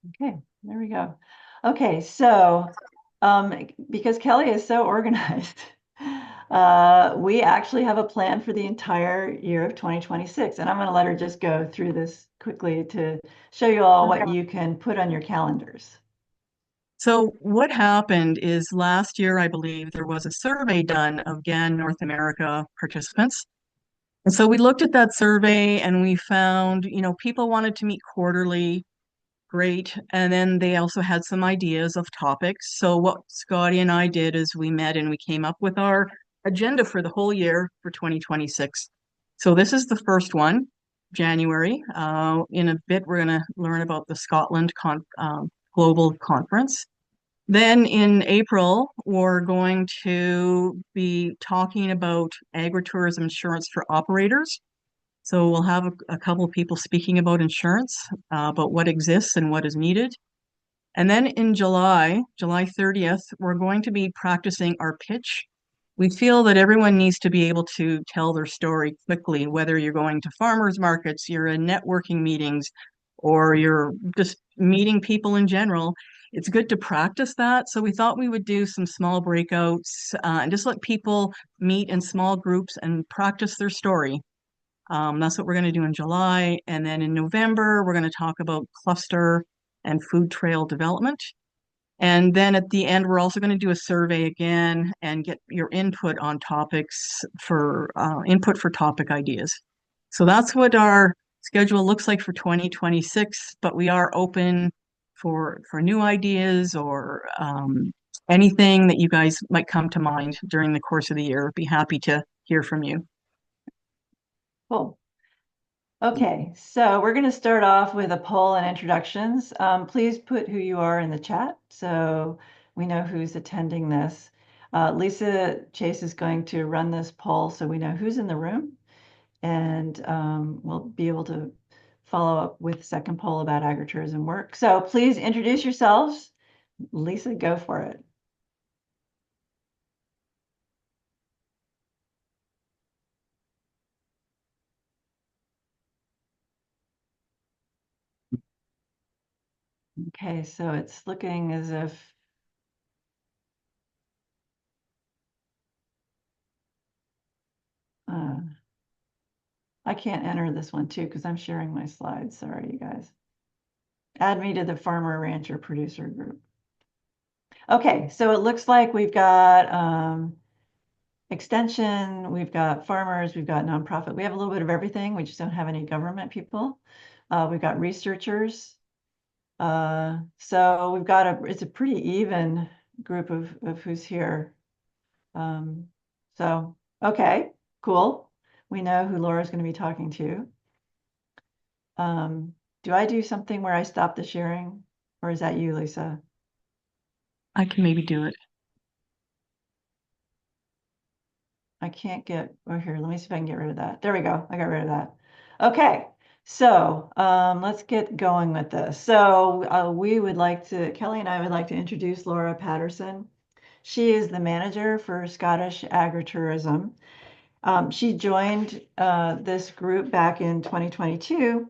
Okay, there we go. Okay, so because Kelly is so organized, we actually have a plan for the entire year of 2026, and I'm going to let her just go through this quickly to show you all what you can put on your calendars. So what happened is last year, I believe, there was a survey done of GAN North America participants. And so we looked at that survey and we found, people wanted to meet quarterly, great. And then they also had some ideas of topics. So what Scotty and I did is we met and we came up with our agenda for the whole year for 2026. So this is the first one, January. In a bit, we're going to learn about the Global Conference. Then in April, we're going to be talking about agritourism insurance for operators. So we'll have a couple of people speaking about insurance, about what exists and what is needed. And then in July 30th, we're going to be practicing our pitch. We feel that everyone needs to be able to tell their story quickly, whether you're going to farmers markets, you're in networking meetings, or you're just meeting people in general. It's good to practice that. So we thought we would do some small breakouts and just let people meet in small groups and practice their story. That's what we're going to do in July. And then in November, we're going to talk about cluster and food trail development. And then at the end, we're also going to do a survey again and get your input for topic ideas. So that's what our schedule looks like for 2026, but we are open for new ideas or anything that you guys might come to mind during the course of the year. Be happy to hear from you. Cool. Okay, so we're going to start off with a poll and introductions. Please put who you are in the chat so we know who's attending this. Lisa Chase is going to run this poll so we know who's in the room, and we'll be able to follow up with second poll about agritourism work. So please introduce yourselves. Lisa, go for it. Okay, so it's looking as if uh, I can't enter this one too because I'm sharing my slides. Sorry, you guys. Add me to the farmer rancher producer group. Okay, so it looks like we've got extension, we've got farmers, we've got nonprofit. We have a little bit of everything. We just don't have any government people. We've got researchers. So we've got it's a pretty even group of who's here. Um, so, okay, cool. We know who Laura's going to be talking to. Do I do something where I stop the sharing, or is that you, Lisa? I can maybe do it. I can't get, oh, here, let me see if I can get rid of that. There we go. I got rid of that. Okay. So let's get going with this. So Kelly and I would like to introduce Laura Patterson. She is the manager for Scottish Agritourism. She joined this group back in 2022.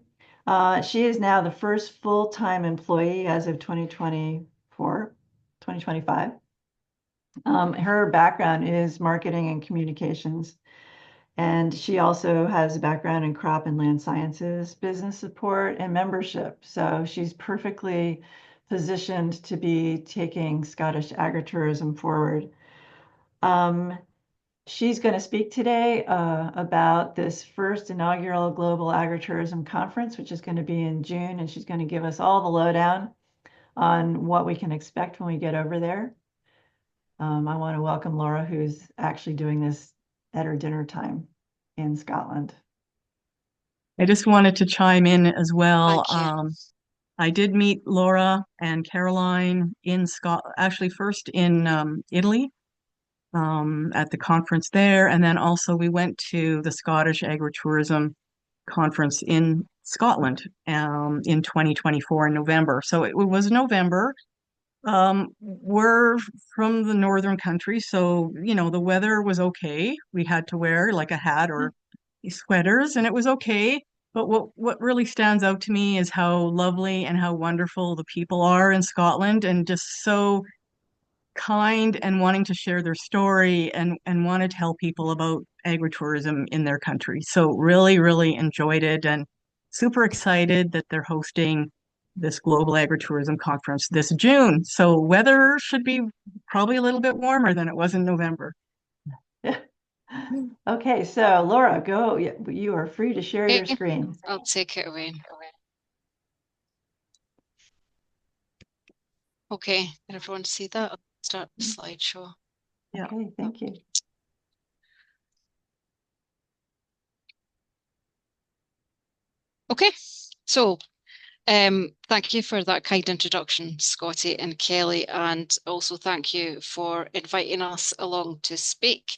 She is now the first full-time employee as of 2024, 2025. Her background is marketing and communications, and she also has a background in crop and land sciences, business support, and membership. So she's perfectly positioned to be taking Scottish agritourism forward. Um, she's going to speak today about this first inaugural Global Agritourism Conference, which is going to be in June, and she's going to give us all the lowdown on what we can expect when we get over there. I want to welcome Laura, who's actually doing this at her dinner time in Scotland. I just wanted to chime in as well. Thank you. I did meet Laura and Caroline in actually first in Italy at the conference there, and then also we went to the Scottish Agritourism Conference in Scotland in 2024 in November. So it was November. We're from the northern country, so the weather was okay. We had to wear like a hat or sweaters, and it was okay. But what really stands out to me is how lovely and how wonderful the people are in Scotland, and just so kind and wanting to share their story and want to tell people about agritourism in their country. So really, really enjoyed it, and super excited that they're hosting this Global Agritourism Conference this June. So weather should be probably a little bit warmer than it was in November. Okay, so Laura, go. You are free to share your Okay, screen. I'll take it away. Okay, can everyone see that? I'll start the slideshow. Yeah. Okay, thank you. Okay, so thank you for that kind introduction, Scotty and Kelly, and also thank you for inviting us along to speak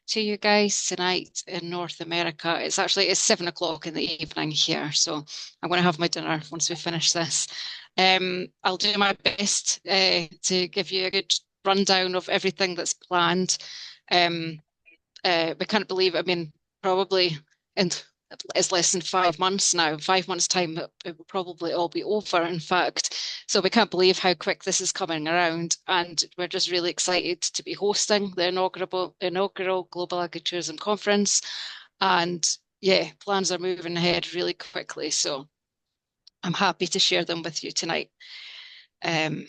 to you guys tonight in North America. It's 7 o'clock in the evening here, so I'm going to have my dinner once we finish this. I'll do my best to give you a good rundown of everything that's planned. We can't believe, I mean, probably in it's less than 5 months now. 5 months' time, it will probably all be over, in fact. So we can't believe how quick this is coming around. And we're just really excited to be hosting the inaugural Global Agritourism Conference. And yeah, plans are moving ahead really quickly. So I'm happy to share them with you tonight. I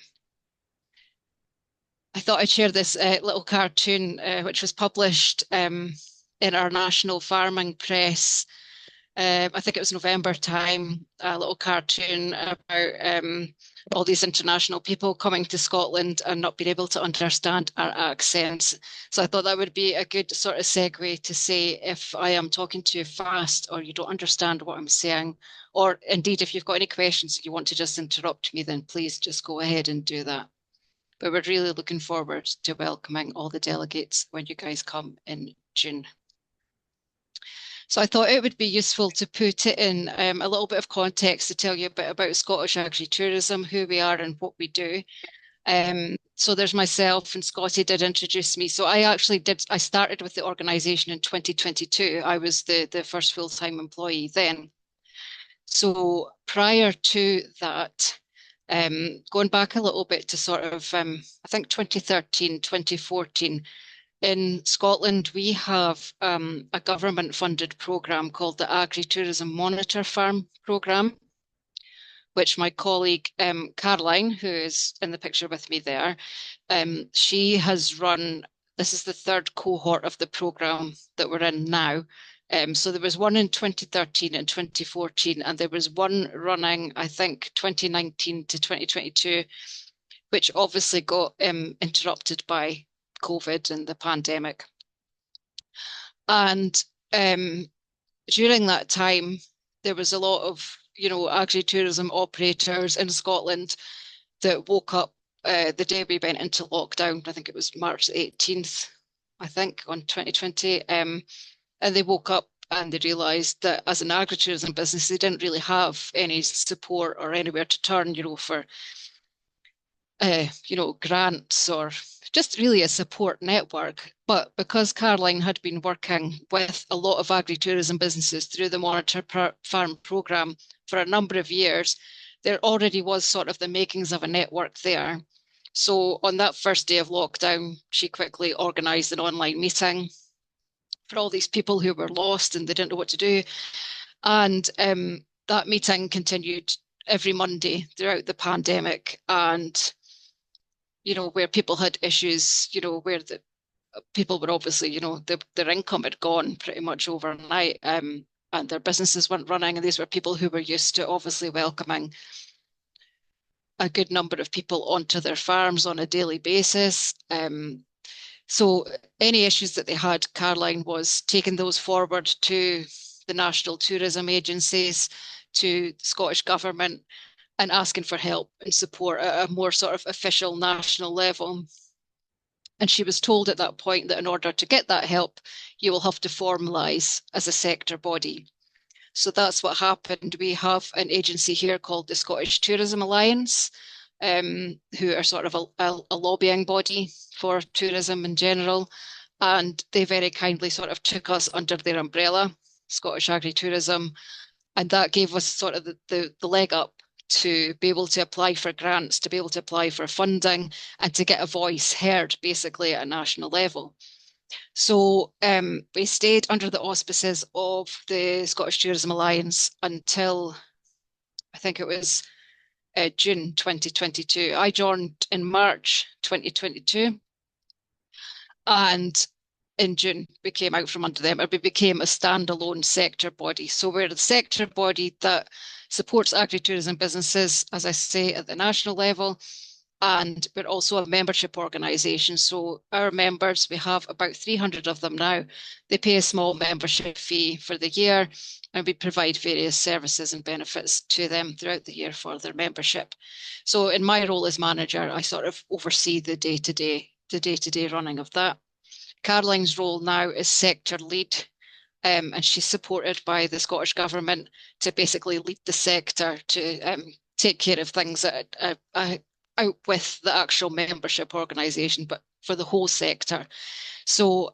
thought I'd share this little cartoon, which was published in our National Farming Press. I think it was November time, a little cartoon about all these international people coming to Scotland and not being able to understand our accents. So I thought that would be a good sort of segue to say if I am talking too fast or you don't understand what I'm saying, or indeed if you've got any questions and you want to just interrupt me, then please just go ahead and do that. But we're really looking forward to welcoming all the delegates when you guys come in June. So I thought it would be useful to put it in a little bit of context to tell you a bit about Scottish Agritourism, who we are and what we do. So there's myself, and Scotty did introduce me. So I started with the organisation in 2022. I was the first full-time employee then. So prior to that, going back a little bit to sort of, I think 2013, 2014, in Scotland, we have a government-funded programme called the Agritourism Monitor Farm Programme, which my colleague Caroline, who is in the picture with me there, she has run. This is the third cohort of the programme that we're in now. So there was one in 2013 and 2014, and there was one running, I think, 2019 to 2022, which obviously got interrupted by COVID and the pandemic. And during that time, there was a lot of, agritourism operators in Scotland that woke up the day we went into lockdown. I think it was March 18th, I think, on 2020. And they woke up and they realised that as an agritourism business, they didn't really have any support or anywhere to turn, for grants or just really a support network. But because Caroline had been working with a lot of agritourism businesses through the Monitor Farm programme for a number of years, there already was sort of the makings of a network there. So on that first day of lockdown, she quickly organised an online meeting for all these people who were lost and they didn't know what to do. And that meeting continued every Monday throughout the pandemic. And where people had issues, where the people were obviously, their income had gone pretty much overnight, and their businesses weren't running. And these were people who were used to obviously welcoming a good number of people onto their farms on a daily basis. So any issues that they had, Caroline was taking those forward to the national tourism agencies, to the Scottish Government, and asking for help and support at a more sort of official national level. And she was told at that point that in order to get that help, you will have to formalise as a sector body. So that's what happened. We have an agency here called the Scottish Tourism Alliance, who are sort of a lobbying body for tourism in general. And they very kindly sort of took us under their umbrella, Scottish Agritourism, And that gave us sort of the leg up to be able to apply for grants, to be able to apply for funding, and to get a voice heard basically at a national level. So we stayed under the auspices of the Scottish Tourism Alliance until I think it was June 2022. I joined in March 2022, and in June we came out from under them, and we became a standalone sector body. So we're the sector body that supports agritourism businesses, as I say, at the national level, and we're also a membership organisation. So our members, we have about 300 of them now. They pay a small membership fee for the year, and we provide various services and benefits to them throughout the year for their membership. So in my role as manager, I sort of oversee the day-to-day running of that. Caroline's role now is sector lead, and she's supported by the Scottish Government to basically lead the sector to take care of things that out with the actual membership organisation, but for the whole sector. So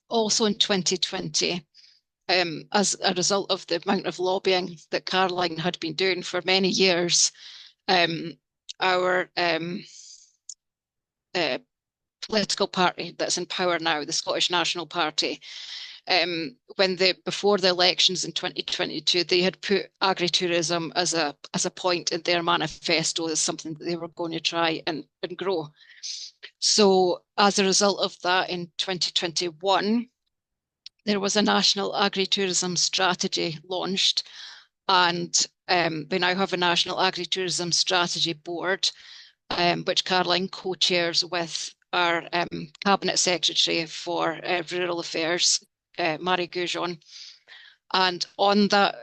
also in 2020, as a result of the amount of lobbying that Caroline had been doing for many years, our political party that's in power now, the Scottish National Party, before the elections in 2022, they had put agritourism as a point in their manifesto as something that they were going to try and grow. So as a result of that, in 2021, there was a national agritourism strategy launched, and we now have a national agritourism strategy board, which Caroline co-chairs with our cabinet secretary for rural affairs, Marie Goujon. And on that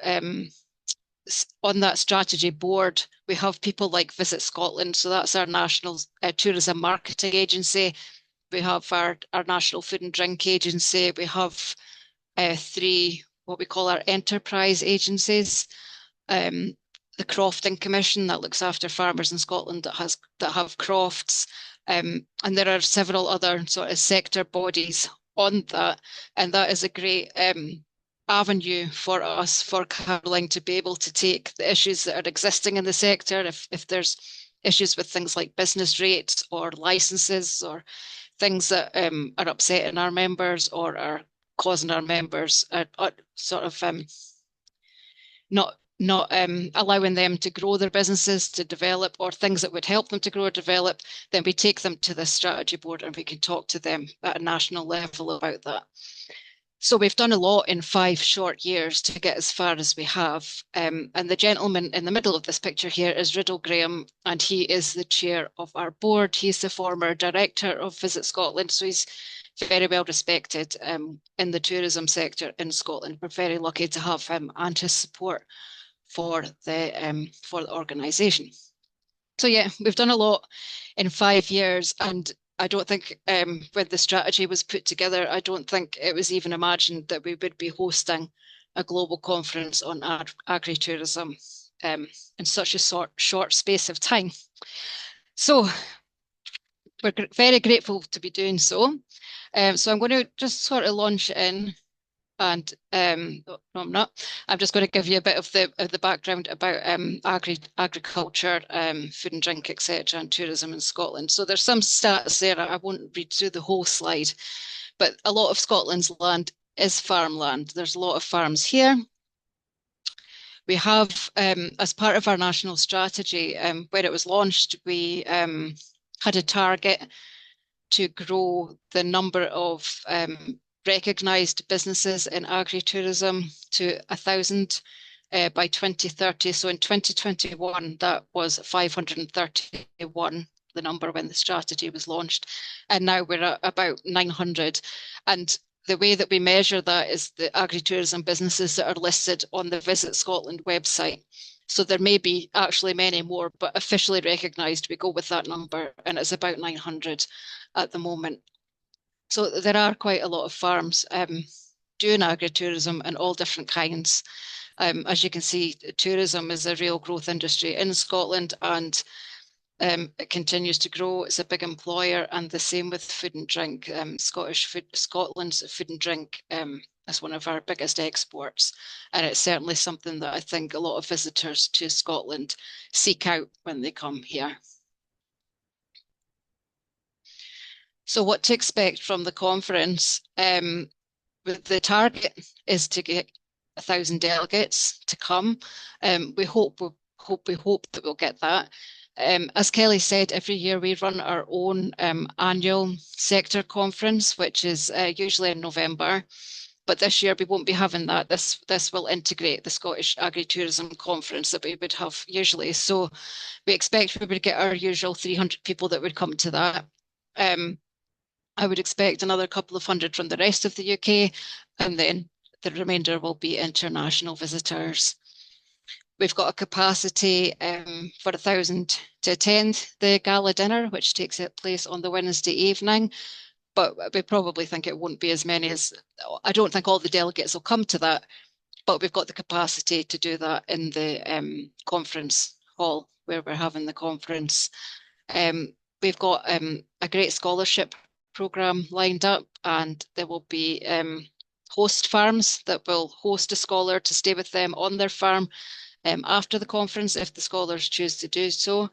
strategy board, we have people like Visit Scotland. So that's our national tourism marketing agency. We have our national food and drink agency. We have three, what we call our enterprise agencies. The Crofting Commission that looks after farmers in Scotland that have crofts. And there are several other sort of sector bodies on that, and that is a great avenue for us, for Caroline, to be able to take the issues that are existing in the sector, if there's issues with things like business rates or licenses or things that are upsetting our members or are causing our members sort of not allowing them to grow their businesses, to develop, or things that would help them to grow or develop, then we take them to the strategy board and we can talk to them at a national level about that. So we've done a lot in 5 short years to get as far as we have. And the gentleman in the middle of this picture here is Riddle Graham, and he is the chair of our board. He's the former director of Visit Scotland, so he's very well respected in the tourism sector in Scotland. We're very lucky to have him and his support for the organisation. So yeah, we've done a lot in 5 years, and I don't think when the strategy was put together, I don't think it was even imagined that we would be hosting a global conference on agritourism in such a short space of time. So we're very grateful to be doing so. So I'm going to just sort of launch in. And no, I'm not. I'm just going to give you a bit of the background about agriculture, food and drink, etc., and tourism in Scotland. So there's some stats there. I won't read through the whole slide, but a lot of Scotland's land is farmland. There's a lot of farms here. We have, as part of our national strategy, when it was launched, we had a target to grow the number of recognised businesses in agritourism to 1,000 by 2030. So in 2021, that was 531, the number when the strategy was launched. And now we're at about 900. And the way that we measure that is the agritourism businesses that are listed on the Visit Scotland website. So there may be actually many more, but officially recognised, we go with that number, and it's about 900 at the moment. So there are quite a lot of farms doing agritourism in all different kinds. As you can see, tourism is a real growth industry in Scotland, and it continues to grow. It's a big employer, and the same with food and drink. Scotland's food and drink as one of our biggest exports. And it's certainly something that I think a lot of visitors to Scotland seek out when they come here. So what to expect from the conference? The target is to get 1,000 delegates to come. We hope that we'll get that. As Kelly said, every year we run our own annual sector conference, which is usually in November. But this year we won't be having that. This will integrate the Scottish Agritourism Conference that we would have usually. So we expect we would get our usual 300 people that would come to that. I would expect another couple of hundred from the rest of the UK, and then the remainder will be international visitors. We've got a capacity for 1,000 to attend the gala dinner, which takes place on the Wednesday evening. But we probably think it won't be as many as, I don't think all the delegates will come to that, but we've got the capacity to do that in the conference hall where we're having the conference. We've got a great scholarship program lined up, and there will be host farms that will host a scholar to stay with them on their farm after the conference if the scholars choose to do so.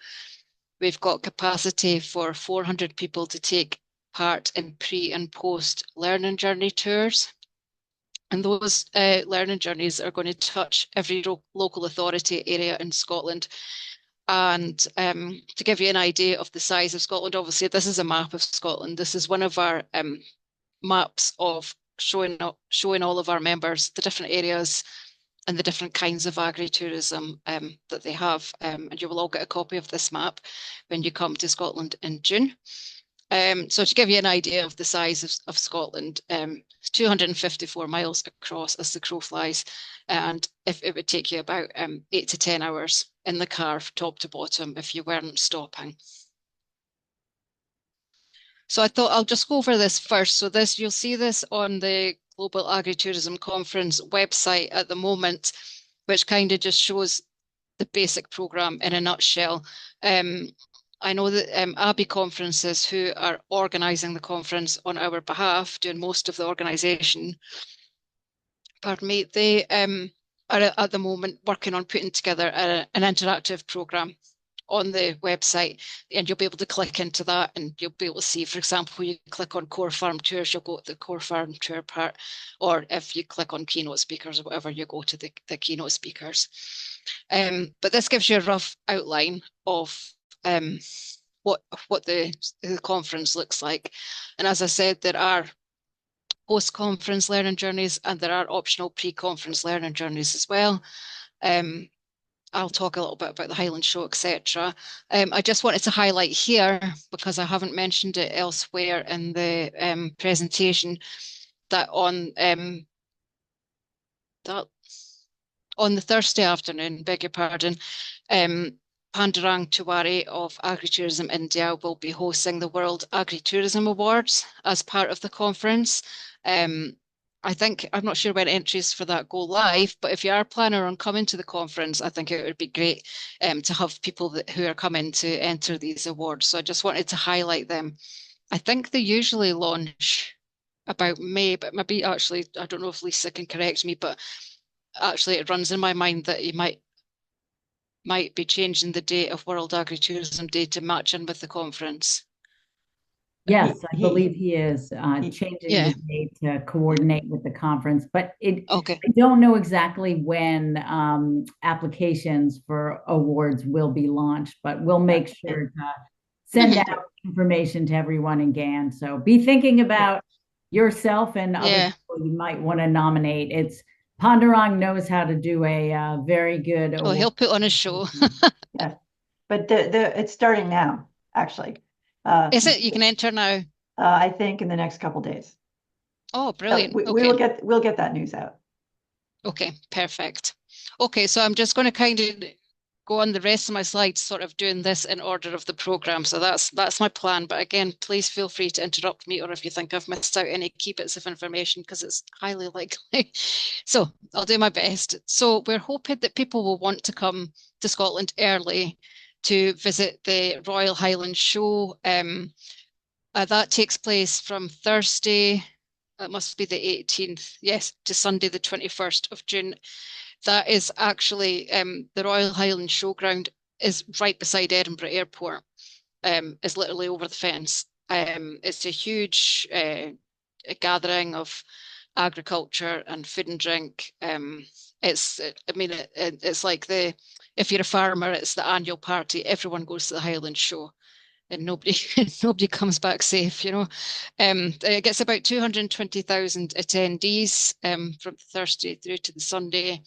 We've got capacity for 400 people to take part in pre and post learning journey tours. And those learning journeys are going to touch every local authority area in Scotland. And to give you an idea of the size of Scotland, obviously this is a map of Scotland. This is one of our maps of showing all of our members the different areas and the different kinds of agritourism that they have. And you will all get a copy of this map when you come to Scotland in June. So to give you an idea of the size of Scotland, it's 254 miles across as the crow flies, and if it would take you about 8 to 10 hours in the car top to bottom if you weren't stopping. So I thought I'll just go over this first. So you'll see this on the Global Agritourism Conference website at the moment, which kind of just shows the basic program in a nutshell. I know that Abbey Conferences, who are organising the conference on our behalf, doing most of the organisation, pardon me, they are at the moment working on putting together an interactive programme on the website, and you'll be able to click into that and you'll be able to see, for example, you click on core farm tours, you'll go to the core farm tour part, or if you click on keynote speakers or whatever, you go to the keynote speakers. But this gives you a rough outline of what the conference looks like. And as I said, there are post-conference learning journeys and there are optional pre-conference learning journeys as well. I'll talk a little bit about the Highland Show, etc. I just wanted to highlight here, because I haven't mentioned it elsewhere in the presentation, that on the Thursday afternoon, beg your pardon, Pandurang Tiwari of Agritourism India will be hosting the World Agritourism Awards as part of the conference. I'm not sure when entries for that go live, but if you are planning on coming to the conference, I think it would be great to have people who are coming to enter these awards. So I just wanted to highlight them. I think they usually launch about May, but maybe actually, I don't know if Lisa can correct me, but actually it runs in my mind that you might be changing the date of World Agritourism Day to match in with the conference. Yes, I believe he is changing the date to coordinate with the conference, but I don't know exactly when applications for awards will be launched, but we'll make sure to send out information to everyone in GAN. So be thinking about yourself and other people you might want to nominate. Pandurang knows how to do a very good award. Oh, he'll put on a show. Yeah, but it's starting now, actually. Is it? You can enter now? I think in the next couple days. Oh, brilliant. We'll get that news out. Okay, perfect. Okay, so I'm just going to kind of go on the rest of my slides, sort of doing this in order of the program. So that's my plan. But again, please feel free to interrupt me, or if you think I've missed out any key bits of information, because it's highly likely. So I'll do my best. So we're hoping that people will want to come to Scotland early to visit the Royal Highland Show. That takes place from Thursday it must be the 18th, yes, to Sunday the 21st of June. That is actually the Royal Highland Showground is right beside Edinburgh Airport. Is literally over the fence. It's a huge a gathering of agriculture and food and drink. It's like if you're a farmer, it's the annual party. Everyone goes to the Highland Show, and nobody nobody comes back safe, you know. It gets about 220,000 attendees from Thursday through to the Sunday.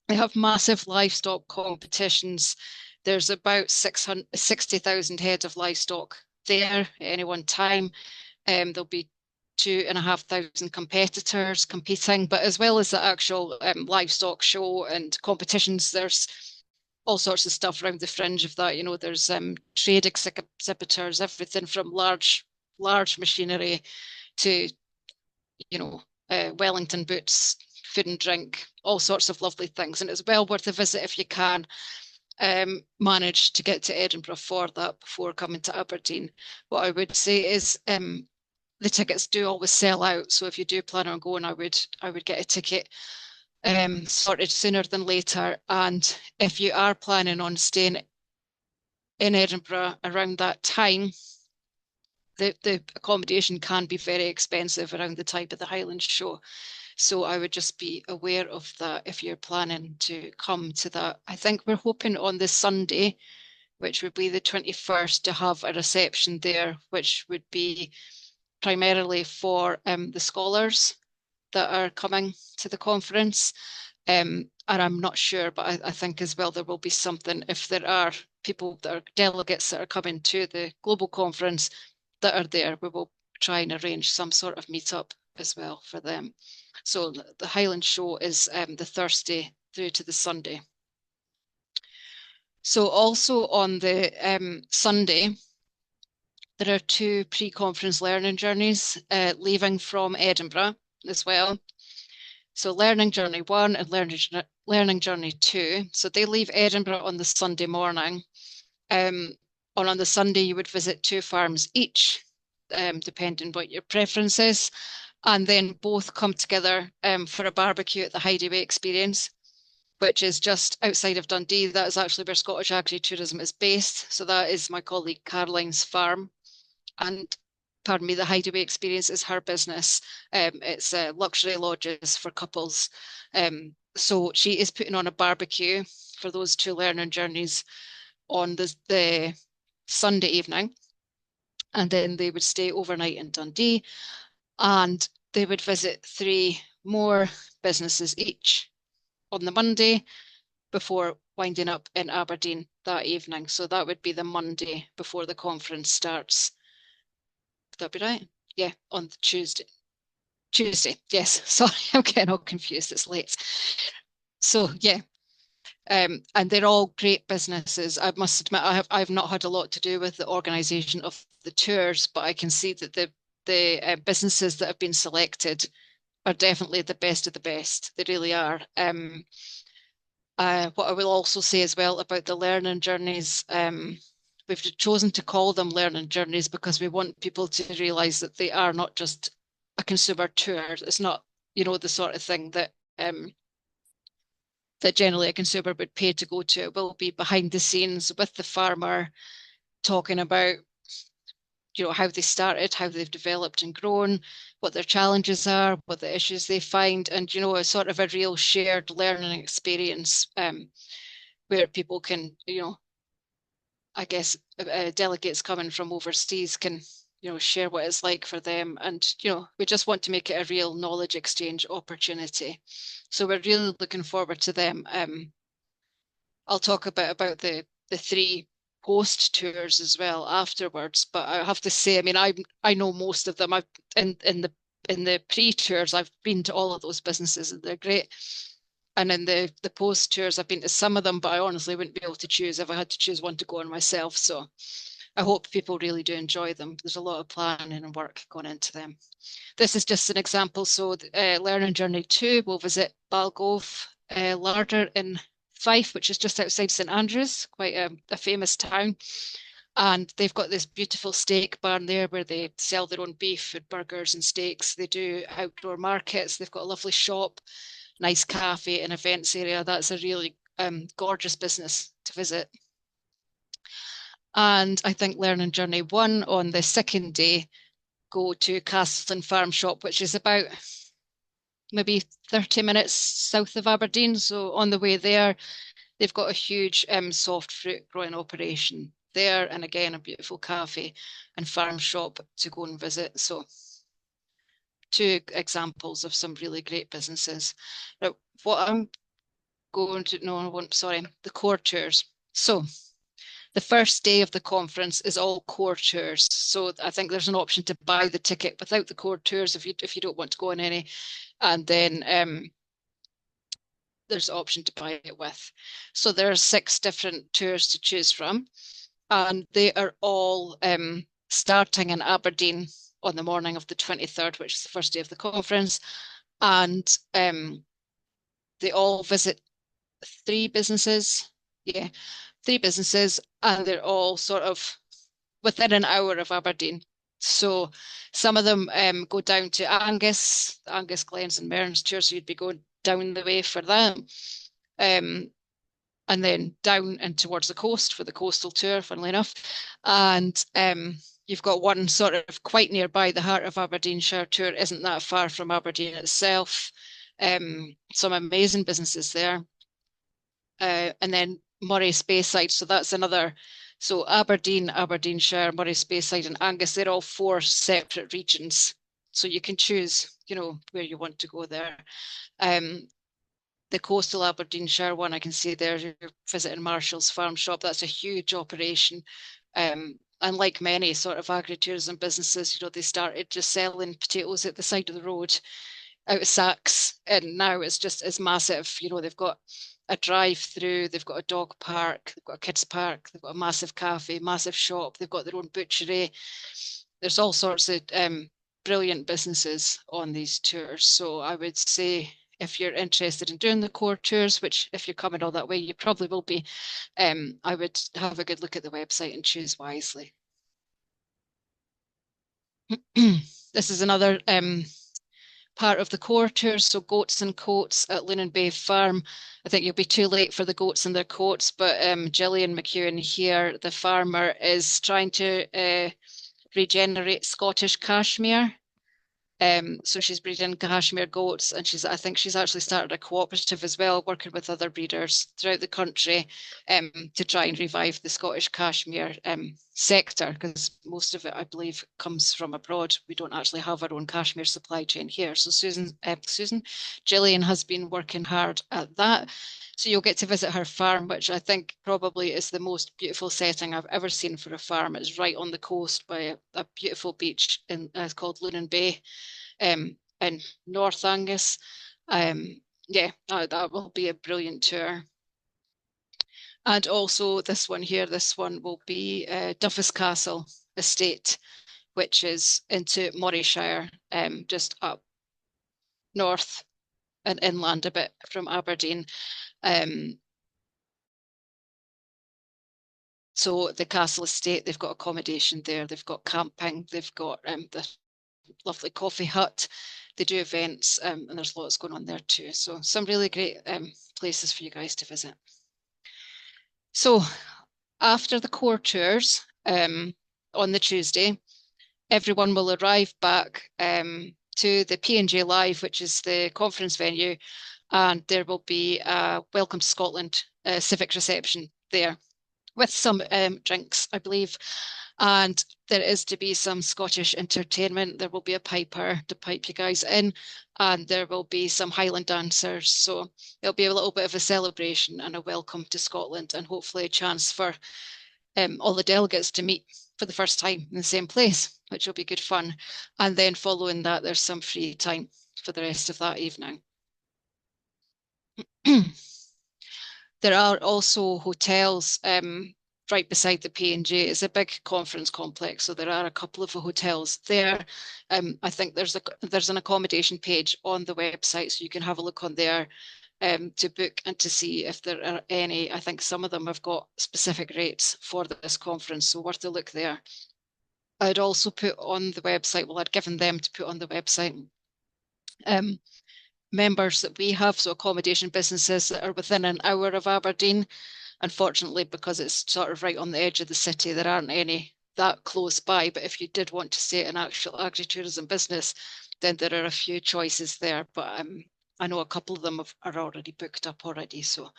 They have massive livestock competitions. There's about 60,000 heads of livestock there at any one time. There'll be 2,500 competitors competing, but as well as the actual livestock show and competitions, there's all sorts of stuff around the fringe of that. You know, there's trade exhibitors, everything from large machinery to, you know, Wellington boots, food and drink, all sorts of lovely things. And it's well worth a visit if you can manage to get to Edinburgh for that before coming to Aberdeen. What I would say is the tickets do always sell out. So if you do plan on going, I would get a ticket sorted sooner than later. And if you are planning on staying in Edinburgh around that time, the accommodation can be very expensive around the time of the Highland Show. So I would just be aware of that if you're planning to come to that. I think we're hoping on the Sunday, which would be the 21st, to have a reception there, which would be primarily for the scholars that are coming to the conference. And I'm not sure, but I think as well there will be something if there are people that are delegates that are coming to the global conference that are there. We will try and arrange some sort of meetup as well for them. So the Highland Show is the Thursday through to the Sunday. So also on the Sunday, there are 2 pre-conference learning journeys leaving from Edinburgh as well. So Learning Journey 1 and Learning Journey 2. So they leave Edinburgh on the Sunday morning. On the Sunday, you would visit 2 farms each, depending what your preference is. And then both come together for a barbecue at the Hideaway Experience, which is just outside of Dundee. That is actually where Scottish Agri-Tourism is based. So that is my colleague Caroline's farm. And pardon me, the Hideaway Experience is her business. It's luxury lodges for couples. So she is putting on a barbecue for those 2 learning journeys on the Sunday evening. And then they would stay overnight in Dundee, and they would visit 3 more businesses each on the Monday before winding up in Aberdeen that evening. So that would be the Monday before the conference starts. Would that be right? Yeah, on the Tuesday. Yes, sorry, I'm getting all confused. It's late. So yeah, and they're all great businesses. I must admit, I've not had a lot to do with the organisation of the tours, but I can see that the businesses that have been selected are definitely the best of the best. They really are. What I will also say as well about the learning journeys, we've chosen to call them learning journeys because we want people to realise that they are not just a consumer tour. It's not, you know, the sort of thing that that generally a consumer would pay to go to. It will be behind the scenes with the farmer, talking about, you know, how they started, how they've developed and grown, what their challenges are, what the issues they find, and, you know, a sort of a real shared learning experience where people can, you know, I guess delegates coming from overseas can, you know, share what it's like for them. And, you know, we just want to make it a real knowledge exchange opportunity. So we're really looking forward to them. I'll talk a bit about the 3 post tours as well afterwards, but I have to say, I mean, I know most of them. I've in the pre-tours, I've been to all of those businesses and they're great. And in the post tours, I've been to some of them, but I honestly wouldn't be able to choose if I had to choose one to go on myself. So I hope people really do enjoy them. There's a lot of planning and work going into them. This is just an example. So Learning Journey 2 will visit Balgove Larder in Fife, which is just outside St Andrews, quite a famous town. And they've got this beautiful steak barn there where they sell their own beef and burgers and steaks. They do outdoor markets. They've got a lovely shop, nice cafe and events area. That's a really gorgeous business to visit. And I think Learning Journey 1 on the second day, go to Castleton Farm Shop, which is about maybe 30 minutes south of Aberdeen. So on the way there, they've got a huge soft fruit growing operation there. And again, a beautiful cafe and farm shop to go and visit. So two examples of some really great businesses. Now, what I'm going to, no, I won't, sorry, the core tours. So the first day of the conference is all core tours. So I think there's an option to buy the ticket without the core tours if you don't want to go on any. And then there's an option to buy it with. So there are 6 different tours to choose from. And they are all starting in Aberdeen on the morning of the 23rd, which is the first day of the conference. And they all visit 3 businesses. Yeah, 3 businesses, and they're all sort of within an hour of Aberdeen. So some of them go down to Angus, Glens and Mearns tour, so you'd be going down the way for that. And then down and towards the coast for the coastal tour, funnily enough. And you've got one sort of quite nearby, the Heart of Aberdeenshire tour isn't that far from Aberdeen itself. Some amazing businesses there. And then Moray Speyside, so that's another. So Aberdeen, Aberdeenshire, Moray Speyside and Angus, they're all 4 separate regions. So you can choose, where you want to go there. The coastal Aberdeenshire one, I can see there, you're visiting Marshall's Farm Shop. That's a huge operation. And like many sort of agri-tourism businesses, they started just selling potatoes at the side of the road out of sacks. And now it's massive. They've got a drive-through, they've got a dog park, they've got a kids park, they've got a massive cafe, massive shop, they've got their own butchery. There's all sorts of brilliant businesses on these tours. So I would say if you're interested in doing the core tours, which if you're coming all that way, you probably will be, I would have a good look at the website and choose wisely. This is another part of the core tours, so goats and coats at Lunan Bay Farm. I think you'll be too late for the goats and their coats, but Gillian McEwen here, the farmer, is trying to regenerate Scottish cashmere. So she's breeding cashmere goats, and I think she's actually started a cooperative as well, working with other breeders throughout the country to try and revive the Scottish cashmere sector, because most of it, I believe, comes from abroad. We don't actually have our own cashmere supply chain here. So Gillian has been working hard at that. So you'll get to visit her farm, which I think probably is the most beautiful setting I've ever seen for a farm. It's right on the coast by a beautiful beach it's called Lunan Bay in North Angus. Yeah, that will be a brilliant tour. And also this one will be Duffus Castle Estate, which is into Morayshire, just up north and inland a bit from Aberdeen. So the castle estate, they've got accommodation there, they've got camping, they've got the lovely coffee hut, they do events, and there's lots going on there too. So some really great places for you guys to visit. So after the core tours on the Tuesday, everyone will arrive back to the P&J Live, which is the conference venue, and there will be a Welcome to Scotland civic reception there with some drinks, I believe. And there is to be some Scottish entertainment. There will be a piper to pipe you guys in, and there will be some Highland dancers. So it'll be a little bit of a celebration and a welcome to Scotland, and hopefully a chance for all the delegates to meet for the first time in the same place, which will be good fun. And then following that, there's some free time for the rest of that evening. There are also hotels right beside the P&J. It's a big conference complex, so there are a couple of hotels there. I think there's an accommodation page on the website, so you can have a look on there to book and to see if there are any. I think some of them have got specific rates for this conference, so worth a look there. I'd also put on the website, well, I'd given them to put on the website, members that we have, so accommodation businesses that are within an hour of Aberdeen. Unfortunately, because it's sort of right on the edge of the city, there aren't any that close by. But if you did want to stay at an actual agritourism business, then there are a few choices there. But I know a couple of them are already booked up already. So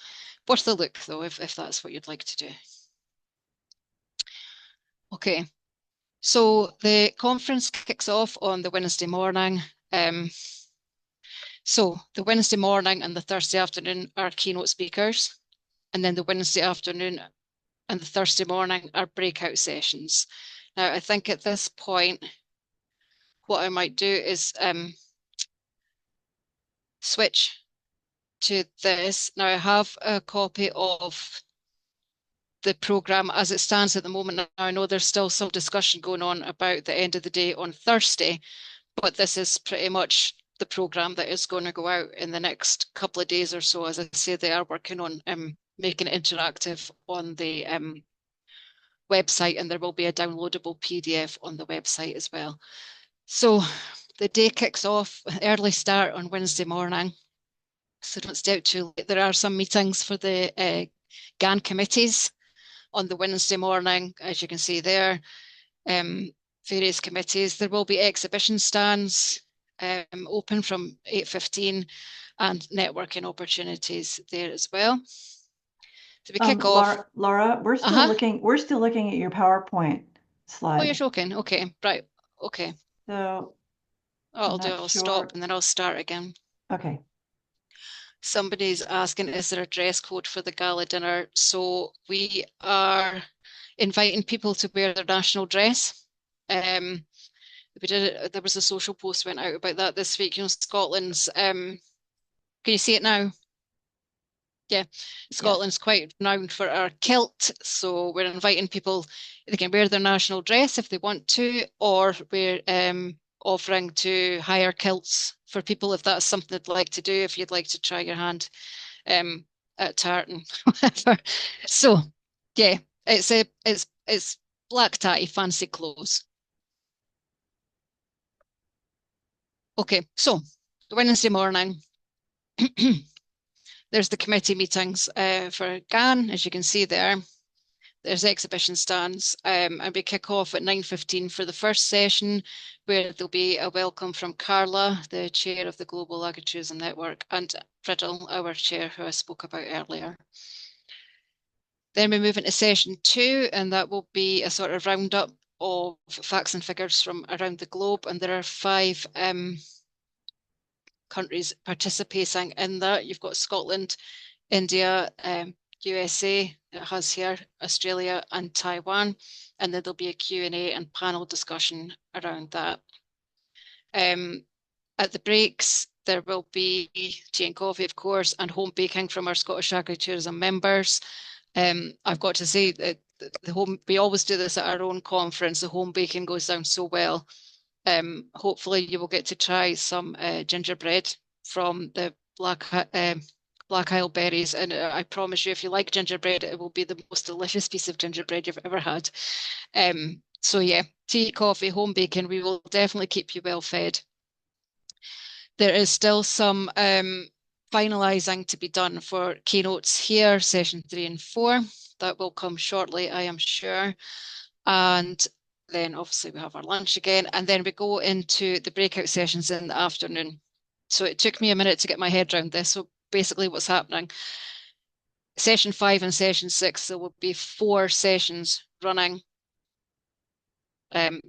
worth a look, though, if that's what you'd like to do. Okay, so the conference kicks off on the Wednesday morning. So the Wednesday morning and the Thursday afternoon are keynote speakers. And then the Wednesday afternoon and the Thursday morning are breakout sessions. Now, I think at this point, what I might do is switch to this. Now, I have a copy of the programme as it stands at the moment. Now, I know there's still some discussion going on about the end of the day on Thursday, but this is pretty much the programme that is going to go out in the next couple of days or so. As I say, they are working on making it interactive on the website, and there will be a downloadable PDF on the website as well. So the day kicks off, early start on Wednesday morning. So don't stay out too late. There are some meetings for the GAN committees on the Wednesday morning, as you can see there, various committees. There will be exhibition stands open from 8:15 and networking opportunities there as well. So we kick off. Laura, we're still looking at your PowerPoint slide. Oh, you're joking. Okay, right. Okay. So I'll stop and then I'll start again. Okay. Somebody's asking, is there a dress code for the gala dinner? So we are inviting people to wear their national dress. We did it, there was a social post went out about that this week. You know, Scotland's can you see it now? Yeah, Scotland's quite renowned for our kilt, so we're inviting people, they can wear their national dress if they want to, or we're offering to hire kilts for people if that's something they'd like to do, if you'd like to try your hand at tartan, whatever. So yeah, it's black tatty fancy clothes. Okay, so the Wednesday morning. There's the committee meetings for GAN, as you can see there. There's exhibition stands, and we kick off at 9:15 for the first session, where there'll be a welcome from Carla, the chair of the Global Agritourism Network, and Friddle, our chair, who I spoke about earlier. Then we move into session 2, and that will be a sort of roundup of facts and figures from around the globe, and there are 5 countries participating in that. You've got Scotland, India, USA, it has here, Australia and Taiwan, and then there'll be a Q&A and panel discussion around that. At the breaks, there will be tea and coffee, of course, and home baking from our Scottish Agritourism members. I've got to say that we always do this at our own conference. The home baking goes down so well. Hopefully you will get to try some gingerbread from the Black Isle berries, and I promise you, if you like gingerbread, it will be the most delicious piece of gingerbread you've ever had. So yeah, tea, coffee, home baking, we will definitely keep you well fed. There is still some finalising to be done for keynotes here, session 3 and 4. That will come shortly, I am sure. And then obviously we have our lunch again, and then we go into the breakout sessions in the afternoon. So it took me a minute to get my head around this. So basically what's happening, session 5 and session 6, there will be 4 sessions running. No,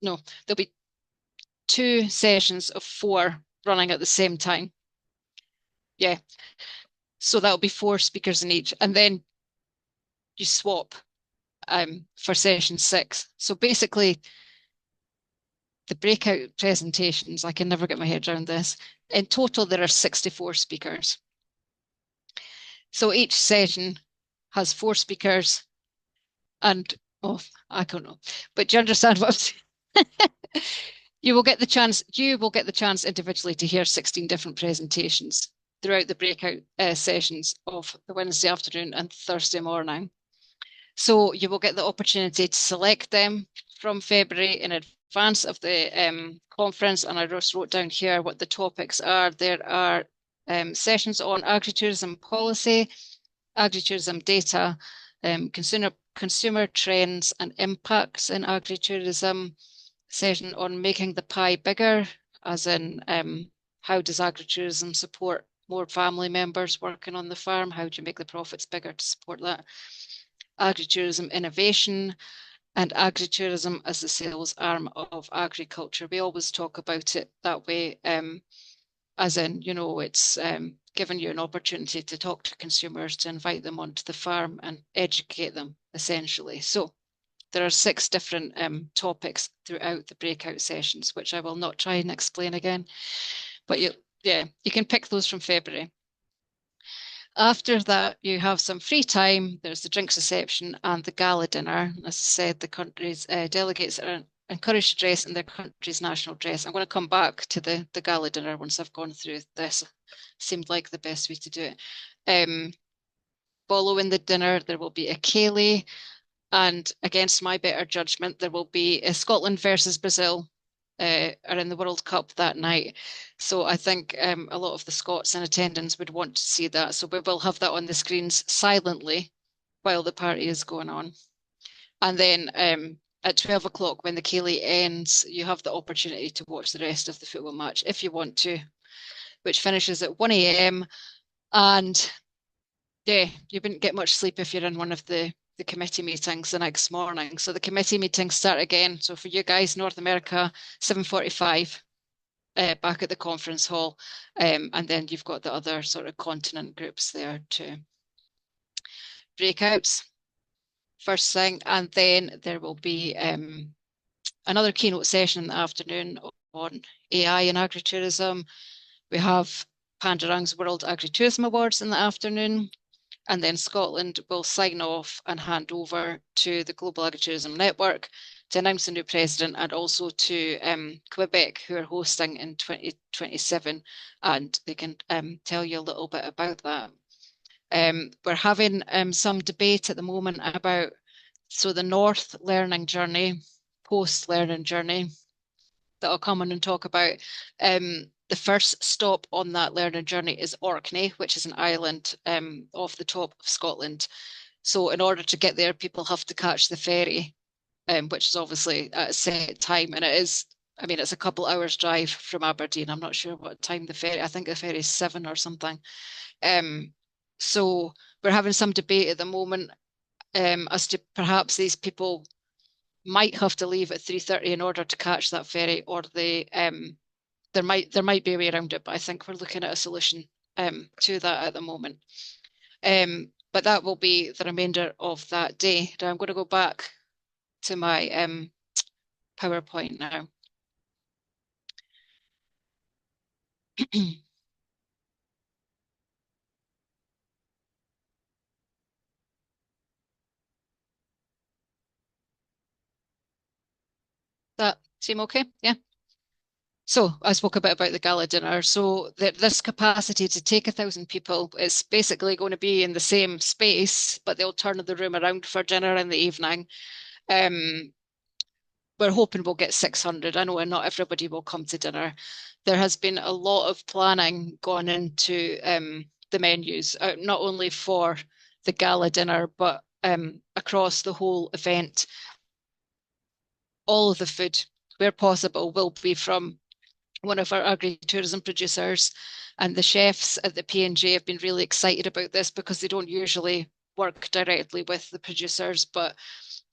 there'll be 2 sessions of 4 running at the same time. Yeah, so that'll be 4 speakers in each, and then you swap for session 6. So basically, the breakout presentations, I can never get my head around this. In total, there are 64 speakers. So each session has 4 speakers, and I don't know, but do you understand what I'm saying? You will get the chance individually to hear 16 different presentations. throughout the breakout sessions of the Wednesday afternoon and Thursday morning. So you will get the opportunity to select them from February in advance of the conference. And I just wrote down here what the topics are. There are sessions on agritourism policy, agritourism data, consumer trends and impacts in agritourism, session on making the pie bigger, as in how does agritourism support more family members working on the farm? How do you make the profits bigger to support that? Agritourism innovation, and agritourism as the sales arm of agriculture. We always talk about it that way, as in, you know, it's giving you an opportunity to talk to consumers, to invite them onto the farm and educate them, essentially. So there are 6 different topics throughout the breakout sessions, which I will not try and explain again, but you can pick those from February. After that, you have some free time. There's the drinks reception and the gala dinner. As I said, the country's delegates are encouraged to dress in their country's national dress. I'm going to come back to the gala dinner once I've gone through this. Seemed like the best way to do it. Following the dinner, there will be a ceilidh, and against my better judgment, there will be a Scotland versus Brazil are in the World Cup that night. So I think a lot of the Scots in attendance would want to see that. So we will have that on the screens silently while the party is going on. And then at 12 o'clock, when the ceilidh ends, you have the opportunity to watch the rest of the football match if you want to, which finishes at 1 a.m. And yeah, you wouldn't get much sleep if you're in one of the committee meetings the next morning. So the committee meetings start again. So for you guys, North America, 7:45 back at the conference hall. And then you've got the other sort of continent groups there too. Breakouts, first thing. And then there will be another keynote session in the afternoon on AI and agritourism. We have Pandorang's World Agritourism Awards in the afternoon. And then Scotland will sign off and hand over to the Global Agritourism Network to announce a new president, and also to Quebec, who are hosting in 2027, and they can tell you a little bit about that. We're having some debate at the moment about the North learning journey, post-learning journey, that I'll come on and talk about. The first stop on that learning journey is Orkney, which is an island off the top of Scotland. So in order to get there, people have to catch the ferry, which is obviously at a set time. And it is, I mean, it's a couple hours drive from Aberdeen. I'm not sure what time the ferry, I think the ferry is 7 or something. So we're having some debate at the moment as to perhaps these people might have to leave at 3:30 in order to catch that ferry, or they there might be a way around it, but I think we're looking at a solution to that at the moment. But that will be the remainder of that day. Now I'm going to go back to my PowerPoint now. That seem okay? Yeah. So I spoke a bit about the gala dinner. So this capacity to take 1,000 people is basically going to be in the same space, but they'll turn the room around for dinner in the evening. We're hoping we'll get 600. I know not everybody will come to dinner. There has been a lot of planning gone into the menus, not only for the gala dinner, but across the whole event. All of the food, where possible, will be from one of our agri-tourism producers, and the chefs at the P&J have been really excited about this because they don't usually work directly with the producers, but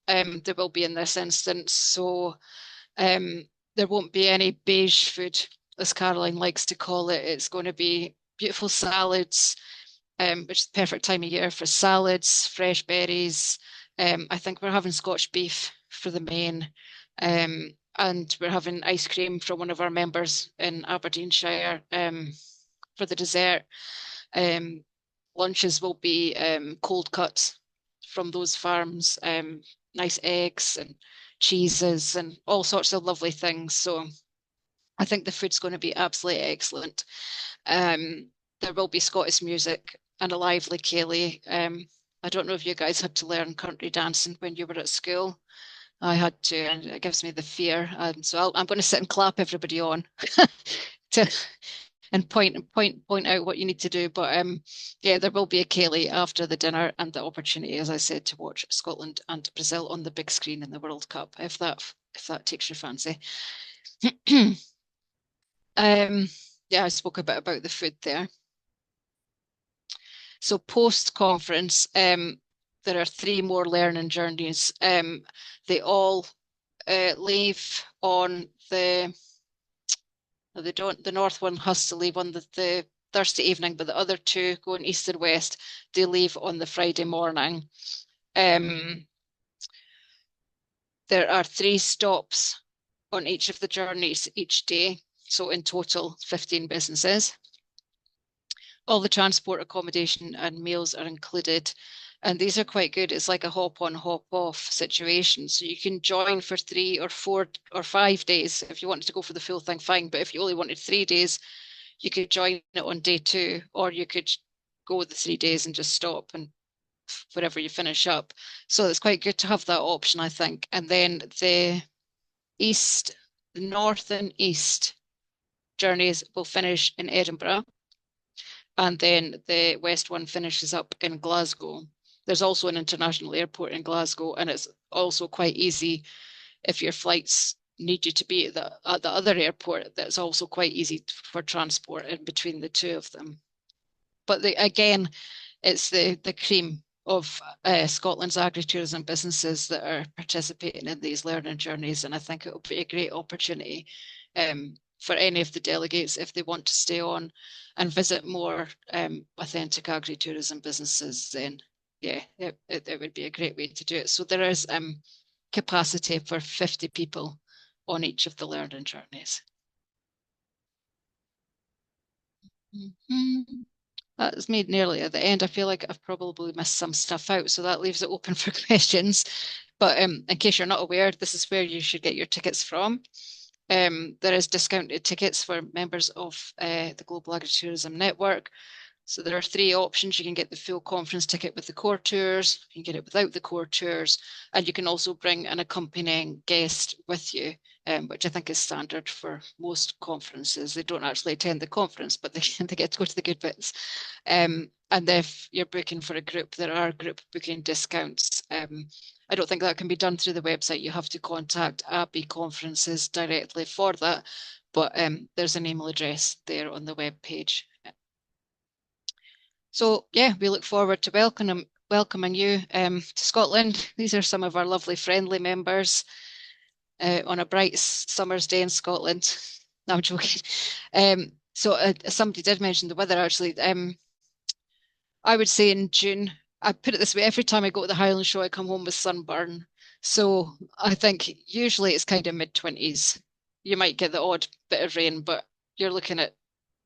there will be in this instance. So there won't be any beige food, as Caroline likes to call it. It's going to be beautiful salads, which is the perfect time of year for salads, fresh berries. I think we're having Scotch beef for the main. And we're having ice cream from one of our members in Aberdeenshire for the dessert. Lunches will be cold cuts from those farms, nice eggs and cheeses and all sorts of lovely things. So I think the food's going to be absolutely excellent. there will be Scottish music and a lively ceilidh. I don't know if you guys had to learn country dancing when you were at school. I had to, and it gives me the fear. So I'm going to sit and clap everybody on to and point out what you need to do. But yeah, there will be a ceilidh after the dinner, and the opportunity, as I said, to watch Scotland and Brazil on the big screen in the World Cup, if that takes your fancy. Yeah, I spoke a bit about the food there. So post-conference, there are 3 more learning journeys. They all leave on the north one has to leave on the Thursday evening, but the other 2 going east and west, they leave on the Friday morning. There are 3 stops on each of the journeys each day, so in total 15 businesses. All the transport, accommodation and meals are included, and these are quite good. It's like a hop on, hop off situation. So you can join for 3 or 4 or 5 days. If you wanted to go for the full thing, fine. But if you only wanted 3 days, you could join it on day 2, or you could go the 3 days and just stop and wherever you finish up. So it's quite good to have that option, I think. And then the north and east journeys will finish in Edinburgh. And then the west one finishes up in Glasgow. There's also an international airport in Glasgow, and it's also quite easy if your flights need you to be at the other airport. That's also quite easy for transport in between the 2 of them. But again, it's the cream of Scotland's agritourism businesses that are participating in these learning journeys, and I think it will be a great opportunity for any of the delegates if they want to stay on and visit more authentic agritourism businesses. Then yeah, it would be a great way to do it. So there is capacity for 50 people on each of the learning journeys. That's me nearly at the end. I feel like I've probably missed some stuff out, so that leaves it open for questions. But in case you're not aware, this is where you should get your tickets from. There is discounted tickets for members of the Global Agritourism Network. So there are 3 options. You can get the full conference ticket with the core tours, you can get it without the core tours, and you can also bring an accompanying guest with you, which I think is standard for most conferences. They don't actually attend the conference, but they get to go to the good bits. And if you're booking for a group, there are group booking discounts. I don't think that can be done through the website. You have to contact Abbey Conferences directly for that, but there's an email address there on the web page. So yeah, we look forward to welcoming you to Scotland. These are some of our lovely friendly members on a bright summer's day in Scotland. No, I'm joking. So somebody did mention the weather actually. I would say in June, I put it this way, every time I go to the Highland Show, I come home with sunburn. So I think usually it's kind of mid-20s. You might get the odd bit of rain, but you're looking at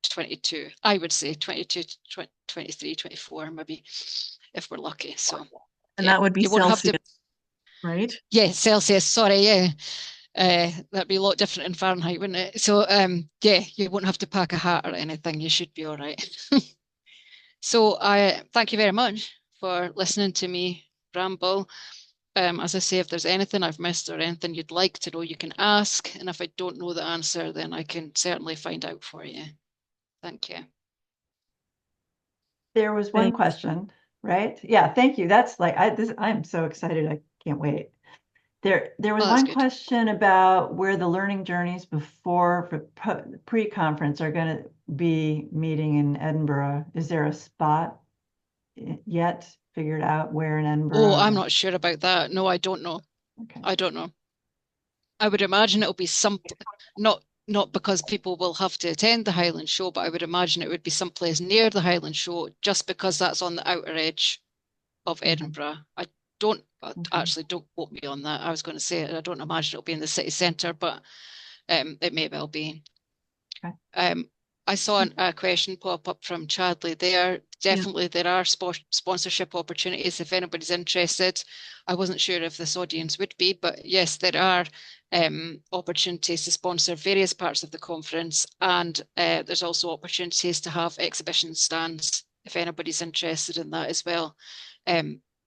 22, I would say 22, 23, 24 maybe, if we're lucky. So, and yeah, that would be Celsius, right? Yeah, Celsius, sorry, yeah. That'd be a lot different in Fahrenheit, wouldn't it? So yeah, you won't have to pack a hat or anything. You should be all right. So I thank you very much for listening to me ramble. As I say, if there's anything I've missed or anything you'd like to know, you can ask. And if I don't know the answer, then I can certainly find out for you. Thank you. There was one question, right? Yeah, thank you. That's like I'm so excited. I can't wait. There was one question about where the learning journeys for pre-conference are going to be meeting in Edinburgh. Is there a spot yet figured out where in Edinburgh? Oh, I'm not sure about that. No, I don't know. Okay. I don't know. I would imagine it'll be not because people will have to attend the Highland Show, but I would imagine it would be someplace near the Highland Show, just because that's on the outer edge of Edinburgh. I don't actually, don't quote me on that. I was going to say I don't imagine it'll be in the city centre, but it may well be. Okay. I saw a question pop up from Chadley there. Definitely, there are sponsorship opportunities if anybody's interested. I wasn't sure if this audience would be, but yes, there are opportunities to sponsor various parts of the conference, and there's also opportunities to have exhibition stands if anybody's interested in that as well.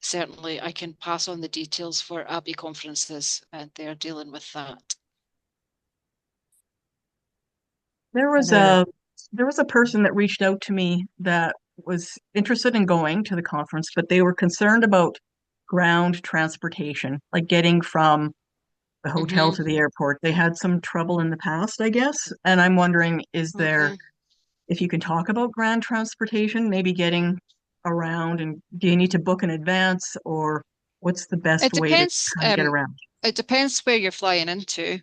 Certainly, I can pass on the details for Abbey conferences, and they're dealing with that. There was a person that reached out to me that was interested in going to the conference, but they were concerned about ground transportation, like getting from the hotel to the airport. They had some trouble in the past, I guess. And I'm wondering, if you can talk about ground transportation, maybe getting around, and do you need to book in advance, or what's the best way to kind of get around? It depends where you're flying into.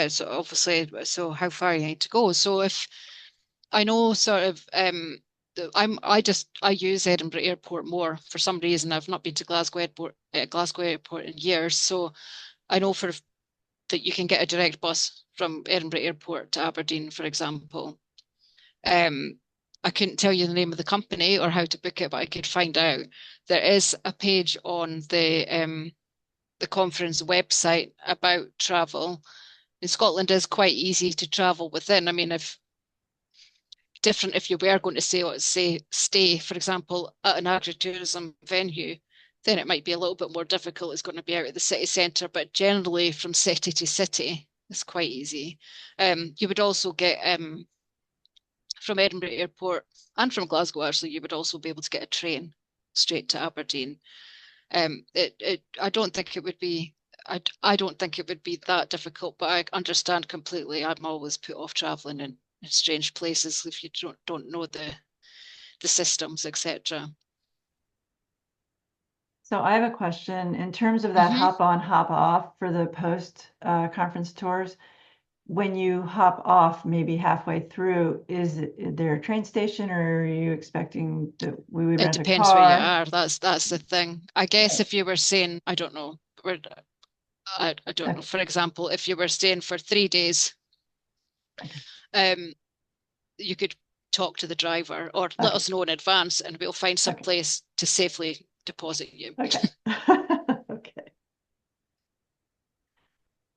So obviously, how far you need to go. So if I know sort of I use Edinburgh Airport more for some reason. I've not been to Glasgow Airport in years, so I know that you can get a direct bus from Edinburgh Airport to Aberdeen, for example. I couldn't tell you the name of the company or how to book it, but I could find out. There is a page on the conference website about travel. In Scotland is quite easy to travel within. I mean, if you were going to stay, for example, at an agritourism venue, then it might be a little bit more difficult. It's going to be out at the city centre, but generally from city to city, it's quite easy. You would also get from Edinburgh Airport and from Glasgow, actually, you would also be able to get a train straight to Aberdeen. I don't think it would be. I don't think it would be that difficult, but I understand completely. I'm always put off traveling in strange places if you don't know the systems, etc. So I have a question in terms of that hop on, hop off for the post conference tours. When you hop off, maybe halfway through, is there a train station, or are you expecting that we would rent a car? It depends where you are. That's the thing. I guess if you were saying, I don't know, I don't know. For example, if you were staying for 3 days, you could talk to the driver or let us know in advance, and we'll find some place to safely deposit you. Okay.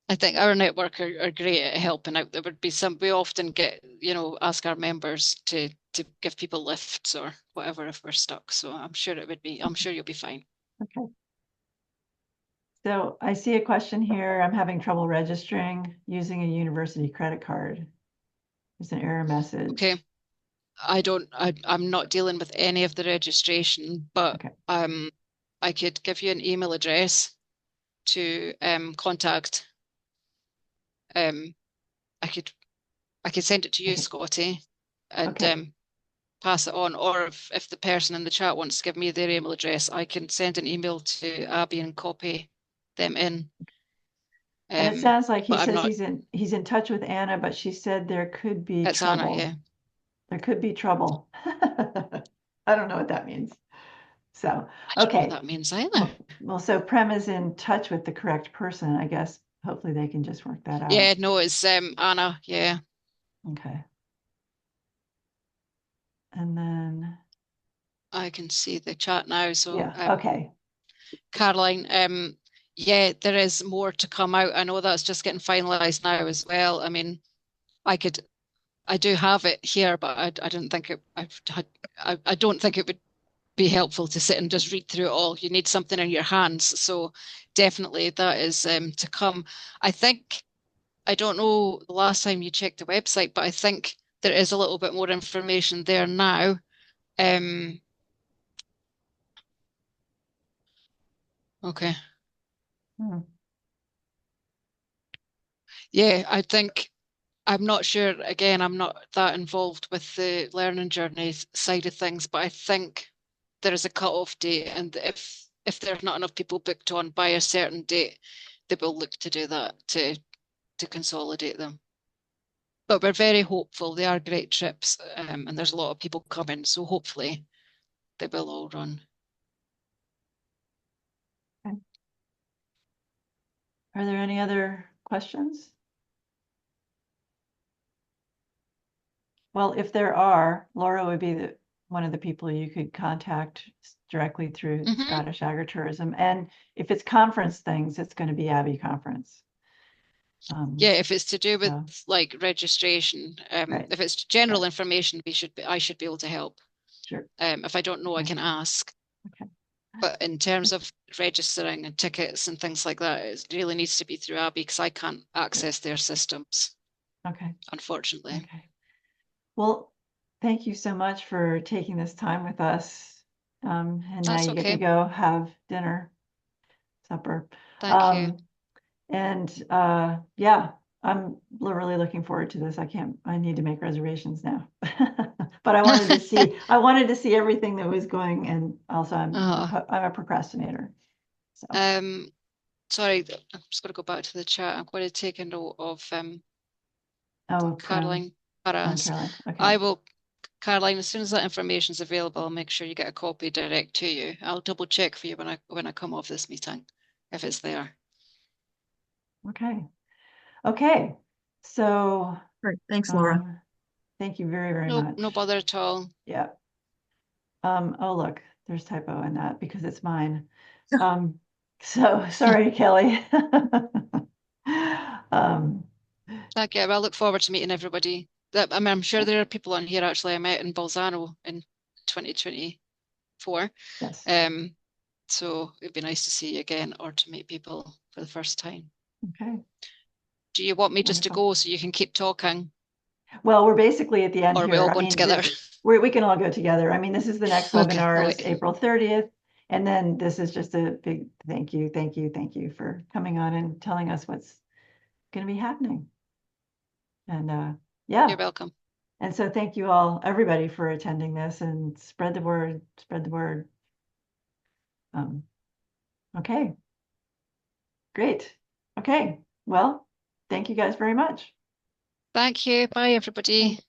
I think our network are great at helping out. There would be we often get, ask our members to give people lifts or whatever if we're stuck. So I'm sure you'll be fine. Okay. So I see a question here. I'm having trouble registering using a university credit card. There's an error message. Okay. I'm not dealing with any of the registration, but I could give you an email address to contact. I could send it to you, Scotty, and pass it on. Or if the person in the chat wants to give me their email address, I can send an email to Abby and copy them in. And it sounds like he says he's in touch with Anna, but she said there could be trouble. Anna, yeah. There could be trouble. I don't know what that means. So, I don't know what that means either. Well, so Prem is in touch with the correct person, I guess. Hopefully they can just work that out. Yeah, no, it's Anna, yeah. Okay. And then I can see the chat now. So okay. Caroline, yeah, there is more to come out. I know that's just getting finalized now as well. I mean, I do have it here, but I don't think I don't think it would be helpful to sit and just read through it all. You need something in your hands. So definitely that is to come. I don't know the last time you checked the website, but I think there is a little bit more information there now. Okay. Yeah, I think I'm not sure. Again, I'm not that involved with the learning journey side of things, but I think there is a cut-off date, and if there's not enough people booked on by a certain date, they will look to do that to consolidate them. But we're very hopeful. They are great trips, and there's a lot of people coming, so hopefully they will all run. Okay. Are there any other questions? Well, if there are, Laura would be one of the people you could contact directly through Scottish Agritourism. And if it's conference things, it's going to be Abbey Conference. Yeah, if it's to do with like registration, right. if it's general information, I should be able to help. Sure. If I don't know, I can ask. Okay. But in terms of registering and tickets and things like that, it really needs to be through Abbey because I can't access their systems. Okay. Unfortunately. Okay. Well, thank you so much for taking this time with us. And now you get to go have dinner, supper. Thank you. And yeah, I'm really looking forward to this. I need to make reservations now. But I wanted to see everything that was going, and also I'm a procrastinator. So sorry, I'm just going to go back to the chat. I'm going to take a note of Caroline Barras. Okay. Caroline, as soon as that information is available, I'll make sure you get a copy direct to you. I'll double check for you when I come off this meeting, if it's there. Okay. Okay. So great. Thanks, Laura. Thank you very, very much. No bother at all. Yeah. Oh, look, there's typo in that because it's mine. So sorry, Kelly. Thank you. I look forward to meeting everybody. I'm sure there are people on here actually I met in Bolzano in 2024. Yes. So it'd be nice to see you again or to meet people for the first time. Okay. Do you want me just to go so you can keep talking? Well, we're basically at the end here. Or we're all going together. We can all go together. I mean, this is the next webinar is April 30th. And then this is just a big thank you for coming on and telling us what's going to be happening. And yeah. You're welcome. And so thank you all, everybody, for attending this, and spread the word, Okay. Great. Okay. Well, thank you guys very much. Thank you. Bye, everybody.